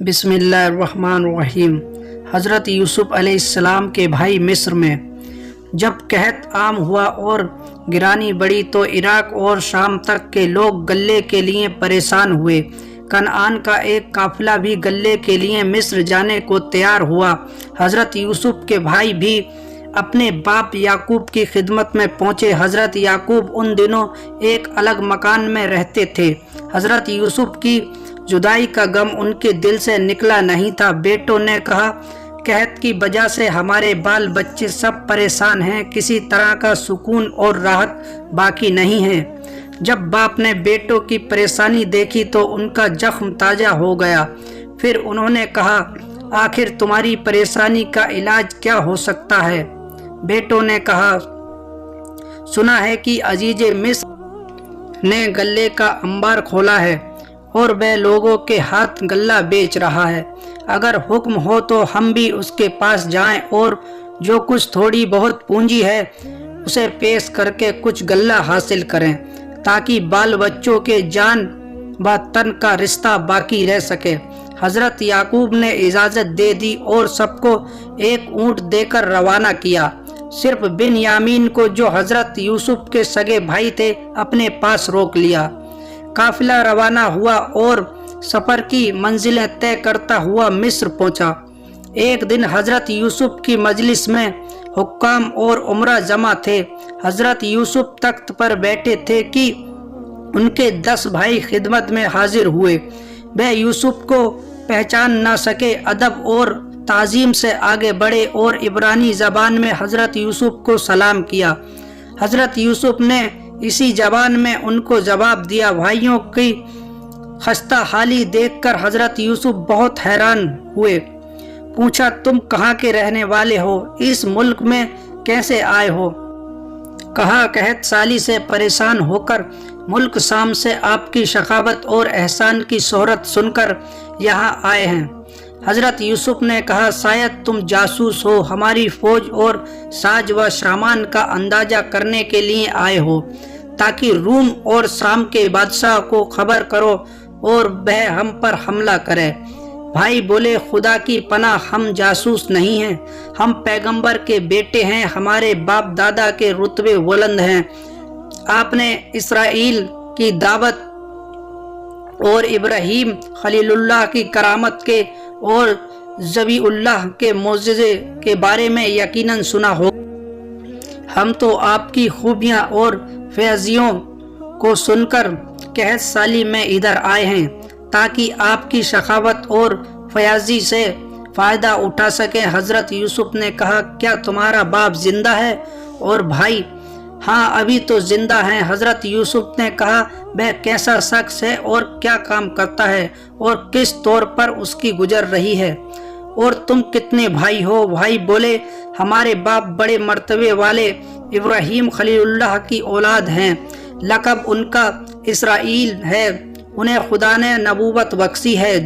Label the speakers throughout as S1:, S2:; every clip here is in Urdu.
S1: بسم اللہ الرحمن الرحیم۔ حضرت یوسف علیہ السلام کے بھائی مصر میں جب قحط عام ہوا اور گرانی بڑھی تو عراق اور شام تک کے لوگ غلے کے لیے پریشان ہوئے۔ کنعان کا ایک قافلہ بھی غلے کے لیے مصر جانے کو تیار ہوا۔ حضرت یوسف کے بھائی بھی اپنے باپ یعقوب کی خدمت میں پہنچے۔ حضرت یعقوب ان دنوں ایک الگ مکان میں رہتے تھے۔ حضرت یوسف کی جدائی کا غم ان کے دل سے نکلا نہیں تھا۔ بیٹوں نے کہا، قحط کی وجہ سے ہمارے بال بچے سب پریشان ہیں، کسی طرح کا سکون اور راحت باقی نہیں ہے۔ جب باپ نے بیٹوں کی پریشانی دیکھی تو ان کا زخم تازہ ہو گیا۔ پھر انہوں نے کہا، آخر تمہاری پریشانی کا علاج کیا ہو سکتا ہے؟ بیٹوں نے کہا، سنا ہے کہ عزیز مصر نے غلے کا انبار کھولا ہے اور وہ لوگوں کے ہاتھ غلہ بیچ رہا ہے۔ اگر حکم ہو تو ہم بھی اس کے پاس جائیں اور جو کچھ تھوڑی بہت پونجی ہے اسے پیش کر کے کچھ غلہ حاصل کریں تاکہ بال بچوں کے جان با تن کا رشتہ باقی رہ سکے۔ حضرت یعقوب نے اجازت دے دی اور سب کو ایک اونٹ دے کر روانہ کیا۔ صرف بنیامین کو، جو حضرت یوسف کے سگے بھائی تھے، اپنے پاس روک لیا۔ قافلہ روانہ ہوا اور سفر کی منزلیں طے کرتا ہوا مصر پہنچا۔ ایک دن حضرت یوسف کی مجلس میں حکام اور عمرا جمع تھے۔ حضرت یوسف تخت پر بیٹھے تھے کہ ان کے 10 بھائی خدمت میں حاضر ہوئے۔ وہ یوسف کو پہچان نہ سکے، ادب اور تعظیم سے آگے بڑھے اور عبرانی زبان میں حضرت یوسف کو سلام کیا۔ حضرت یوسف نے اسی زبان میں ان کو جواب دیا۔ بھائیوں کی خستہ حالی دیکھ کر حضرت یوسف بہت حیران ہوئے۔ پوچھا، تم کہاں کے رہنے والے ہو؟ اس ملک میں کیسے آئے ہو؟ کہا، قحط سالی سے پریشان ہو کر ملک شام سے آپ کی سخاوت اور احسان کی شہرت سن کر یہاں آئے ہیں۔ حضرت یوسف نے کہا، شاید تم جاسوس ہو، ہماری فوج اور ساز و سامان کا اندازہ کرنے کے لیے آئے ہو تاکہ روم اور شام کے بادشاہ کو خبر کرو اور وہ ہم پر حملہ کرے۔ بھائی بولے، خدا کی پناہ، ہم جاسوس نہیں ہیں، ہم پیغمبر کے بیٹے ہیں، ہمارے باپ دادا کے رتبے بلند ہیں۔ آپ نے اسرائیل کی دعوت اور ابراہیم خلیل اللہ کی کرامت کے اور ذبیح اللہ کے معجزے کے بارے میں یقیناً سنا ہو۔ ہم تو آپ کی خوبیاں اور فیضیوں کو سن کر قحط سالی میں ادھر آئے ہیں تاکہ آپ کی سخاوت اور فیاضی سے فائدہ اٹھا سکیں۔ حضرت یوسف نے کہا، کیا تمہارا باپ زندہ ہے؟ اور بھائی، ہاں، ابھی تو زندہ ہیں۔ حضرت یوسف نے کہا، وہ کیسا شخص ہے اور کیا کام کرتا ہے اور کس طور پر اس کی گزر رہی ہے؟ اور تم کتنے بھائی ہو؟ بھائی بولے، ہمارے باپ بڑے مرتبے والے ابراہیم خلیل اللہ کی اولاد ہیں، لقب ان کا اسرائیل ہے، انہیں خدا نے نبوت بخشی ہے،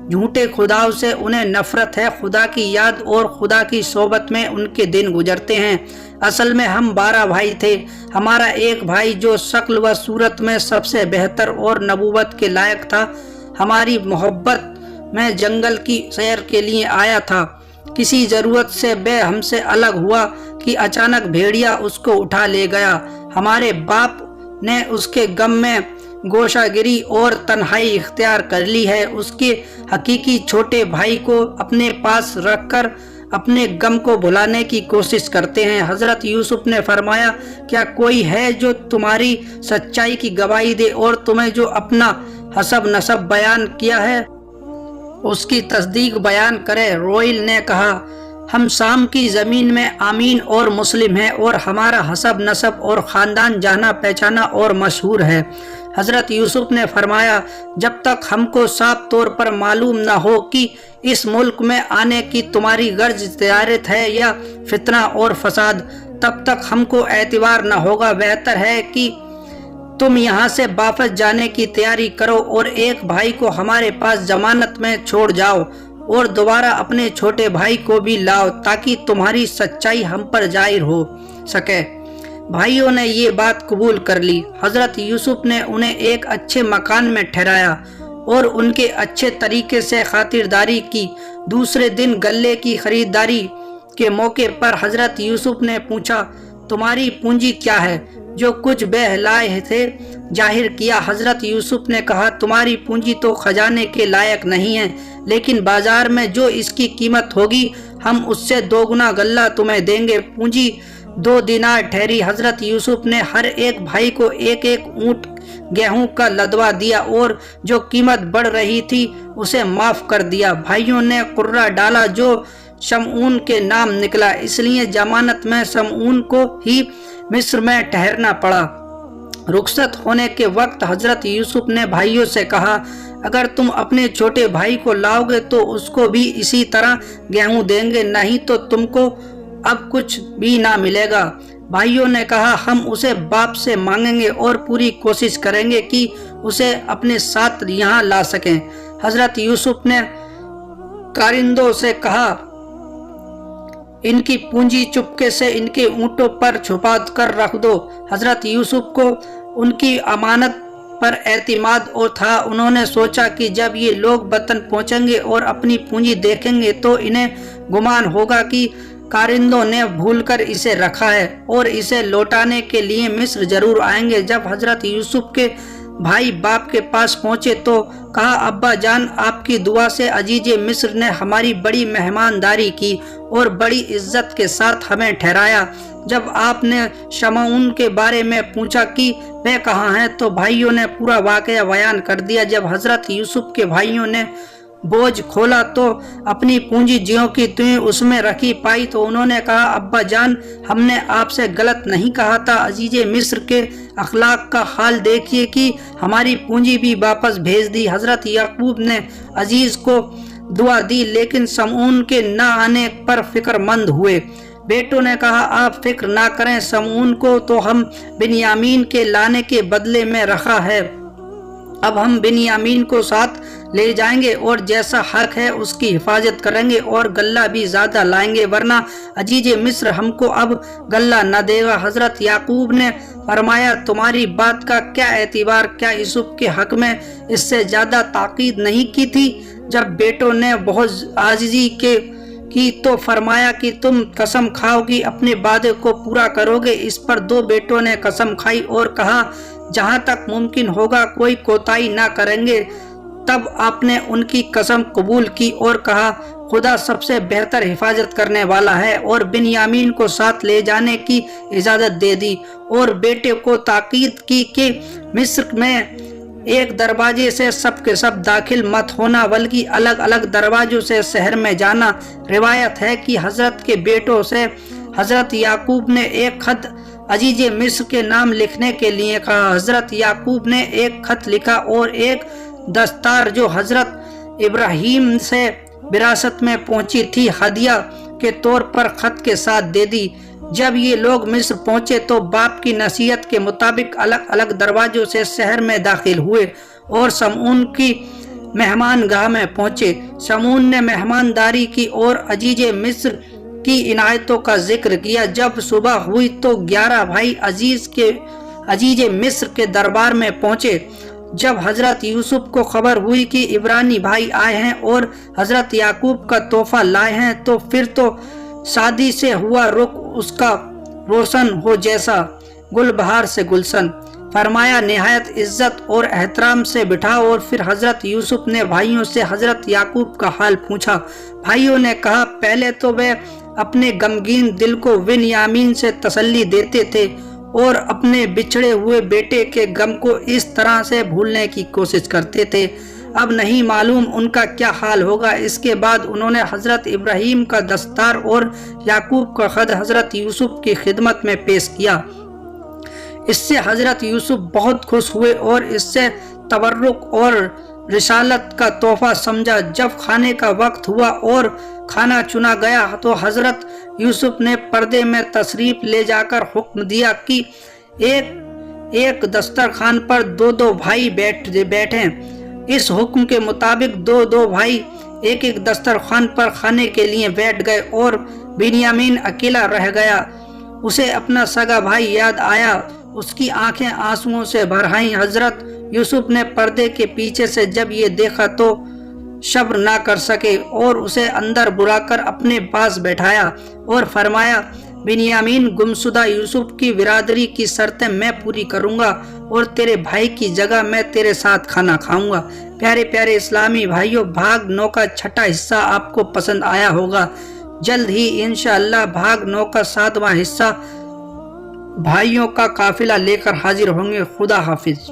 S1: جھوٹے خداؤں سے انہیں نفرت ہے، خدا کی یاد اور خدا کی صحبت میں ان کے دن گزرتے ہیں۔ اصل میں ہم 12 بھائی تھے۔ ہمارا ایک بھائی جو شکل و صورت میں سب سے بہتر اور نبوت کے لائق تھا، ہماری محبت میں جنگل کی سیر کے لیے آیا تھا۔ کسی ضرورت سے وہ ہم سے الگ ہوا کہ اچانک بھیڑیا اس کو اٹھا لے گیا۔ ہمارے باپ نے اس کے غم میں گوشہ گیری اور تنہائی اختیار کر لی ہے۔ اس کے حقیقی چھوٹے بھائی کو اپنے پاس رکھ کر اپنے غم کو بھلانے کی کوشش کرتے ہیں۔ حضرت یوسف نے فرمایا، کیا کوئی ہے جو تمہاری سچائی کی گواہی دے اور تمہیں جو اپنا حسب نسب بیان کیا ہے اس کی تصدیق بیان کرے؟ روئل نے کہا، ہم شام کی زمین میں آمین اور مسلم ہیں اور ہمارا حسب نسب اور خاندان جانا پہچانا اور مشہور ہے۔ حضرت یوسف نے فرمایا، جب تک ہم کو صاف طور پر معلوم نہ ہو کہ اس ملک میں آنے کی تمہاری غرض تجارت ہے یا فتنہ اور فساد، تب تک ہم کو اعتبار نہ ہوگا۔ بہتر ہے کہ تم یہاں سے واپس جانے کی تیاری کرو اور ایک بھائی کو ہمارے پاس ضمانت میں چھوڑ جاؤ اور دوبارہ اپنے چھوٹے بھائی کو بھی لاؤ تاکہ تمہاری سچائی ہم پر ظاہر ہو سکے۔ بھائیوں نے یہ بات قبول کر لی۔ حضرت یوسف نے انہیں ایک اچھے مکان میں ٹھہرایا اور ان کے اچھے طریقے سے خاطرداری کی۔ دوسرے دن غلے کی خریداری کے موقع پر حضرت یوسف نے پوچھا، تمہاری پونجی کیا ہے؟ جو کچھ بے لائے تھے ظاہر کیا۔ حضرت یوسف نے کہا، تمہاری پونجی تو خزانے کے لائق نہیں ہے، لیکن بازار میں جو اس کی قیمت ہوگی ہم اس سے 2 گنا غلہ تمہیں دیں گے۔ پونجی 2 دینار ٹھہری۔ حضرت یوسف نے ہر ایک بھائی کو 1 اونٹ گیہوں کا لدوا دیا اور جو قیمت بڑھ رہی تھی اسے معاف کر دیا۔ بھائیوں نے قرہ ڈالا جو شمعون کے نام نکلا، اس لیے ضمانت میں شمعون کو ہی مصر میں ٹھہرنا پڑا۔ رخصت ہونے کے وقت حضرت یوسف نے بھائیوں سے کہا، اگر تم اپنے چھوٹے بھائی کو لاؤ گے تو اس کو بھی اسی طرح گیہوں دیں گے، نہیں تو تم کو اب کچھ بھی نہ ملے گا۔ بھائیوں نے کہا، ہم اسے باپ سے مانگیں گے اور پوری کوشش کریں گے کہ اسے اپنے ساتھ یہاں لا سکیں۔ حضرت یوسف نے کارندوں سے کہا، ان کی پونجی چپکے سے ان کے اونٹوں پر چھپا کر رکھ دو۔ حضرت یوسف کو ان کی امانت پر اعتماد اور تھا۔ انہوں نے سوچا کہ جب یہ لوگ وطن پہنچیں گے اور اپنی پونجی دیکھیں گے تو انہیں گمان ہوگا کہ کارندوں نے بھول کر اسے رکھا ہے اور اسے لوٹانے کے لیے مصر ضرور آئیں گے۔ جب حضرت یوسف کے بھائی باپ کے پاس پہنچے تو کہا، ابا جان، آپ کی دعا سے عزیز مصر نے ہماری بڑی مہمانداری کی اور بڑی عزت کے ساتھ ہمیں ٹھہرایا۔ جب آپ نے شمعون کے بارے میں پوچھا کہ وہ کہاں ہے تو بھائیوں نے پورا واقعہ بیان کر دیا۔ جب حضرت یوسف کے بھائیوں نے بوجھ کھولا تو اپنی پونجی جیوں کی تیوں اس میں رکھی پائی تو انہوں نے کہا، ابا جان، ہم نے آپ سے غلط نہیں کہا تھا۔ عزیز مصر کے اخلاق کا حال دیکھیے کہ ہماری پونجی بھی واپس بھیج دی۔ حضرت یعقوب نے عزیز کو دعا دی لیکن شمعون کے نہ آنے پر فکر مند ہوئے۔ بیٹوں نے کہا، آپ فکر نہ کریں، شمعون کو تو ہم بنیامین کے لانے کے بدلے میں رکھا ہے۔ اب ہم بنیامین کو ساتھ لے جائیں گے اور جیسا حق ہے اس کی حفاظت کریں گے اور غلہ بھی زیادہ لائیں گے، ورنہ عزیز مصر ہم کو اب غلہ نہ دے گا۔ حضرت یعقوب نے فرمایا، تمہاری بات کا کیا اعتبار؟ کیا یوسف کے حق میں اس سے زیادہ تاکید نہیں کی تھی؟ جب بیٹوں نے بہت عاجزی کی تو فرمایا کہ تم قسم کھاؤ کہ اپنے وعدے کو پورا کرو گے۔ اس پر 2 بیٹوں نے قسم کھائی اور کہا، جہاں تک ممکن ہوگا کوئی کوتاہی نہ کریں گے۔ تب آپ نے ان کی قسم قبول کی اور کہا، خدا سب سے بہتر حفاظت کرنے والا ہے، اور بنیامین کو ساتھ لے جانے کی اجازت دے دی اور بیٹے کو تاکید کی کہ مصر میں ایک دروازے سے سب کے سب داخل مت ہونا بلکہ الگ الگ دروازوں سے شہر میں جانا۔ روایت ہے کہ حضرت کے بیٹوں سے حضرت یعقوب نے ایک خط عزیز مصر کے نام لکھنے کے لیے کہا۔ حضرت یعقوب نے ایک خط لکھا اور ایک دستار جو حضرت ابراہیم سے وراثت میں پہنچی تھی ہدیہ کے طور پر خط کے ساتھ دے دی۔ جب یہ لوگ مصر پہنچے تو باپ کی نصیحت کے مطابق الگ الگ دروازوں سے شہر میں داخل ہوئے اور شمعون کی مہمان گاہ میں پہنچے۔ شمعون نے مہمانداری کی اور عزیز مصر کی عنایتوں کا ذکر کیا۔ جب صبح ہوئی تو 11 بھائی عزیز مصر کے دربار میں پہنچے۔ جب حضرت یوسف کو خبر ہوئی کہ عبرانی بھائی آئے ہیں اور حضرت یعقوب کا تحفہ لائے ہیں تو پھر تو شادی سے ہوا رخ اس کا روشن ہو جیسا گل بہار سے گلشن۔ فرمایا، نہایت عزت اور احترام سے بٹھا اور پھر حضرت یوسف نے بھائیوں سے حضرت یعقوب کا حال پوچھا۔ بھائیوں نے کہا، پہلے تو وہ اپنے غمگین دل کو بنیامین سے تسلی دیتے تھے اور اپنے بچھڑے ہوئے بیٹے کے غم کو اس طرح سے بھولنے کی کوشش کرتے تھے، اب نہیں معلوم ان کا کیا حال ہوگا۔ اس کے بعد انہوں نے حضرت ابراہیم کا دستار اور یعقوب کا خط حضرت یوسف کی خدمت میں پیش کیا۔ اس سے حضرت یوسف بہت خوش ہوئے اور اس سے تبرک اور رسالت کا تحفہ سمجھا۔ جب کھانے کا وقت ہوا اور کھانا چنا گیا تو حضرت یوسف نے پردے میں تشریف لے جا کر حکم دیا کہ ایک دسترخوان پر 2 بھائی بیٹھیں۔ اس حکم کے مطابق 2 بھائی ایک دسترخوان پر کھانے کے لیے بیٹھ گئے اور بنیامین اکیلا رہ گیا۔ اسے اپنا سگا بھائی یاد آیا اس کی آنکھیں آنسوؤں سے بھر آئیں۔ حضرت یوسف نے پردے کے پیچھے سے جب یہ دیکھا تو صبر نہ کر سکے اور اسے اندر بلا کر اپنے پاس بیٹھایا اور فرمایا، بنیامین، گمشدہ یوسف کی برادری کی شرطیں میں پوری کروں گا اور تیرے بھائی کی جگہ میں تیرے ساتھ کھانا کھاؤں گا۔ پیارے پیارے اسلامی بھائیوں، بھاگ 9 کا 6واں حصہ آپ کو پسند آیا ہوگا۔ جلد ہی انشاءاللہ بھاگ 9 کا 7واں حصہ بھائیوں کا قافلہ لے کر حاضر ہوں گے۔ خدا حافظ۔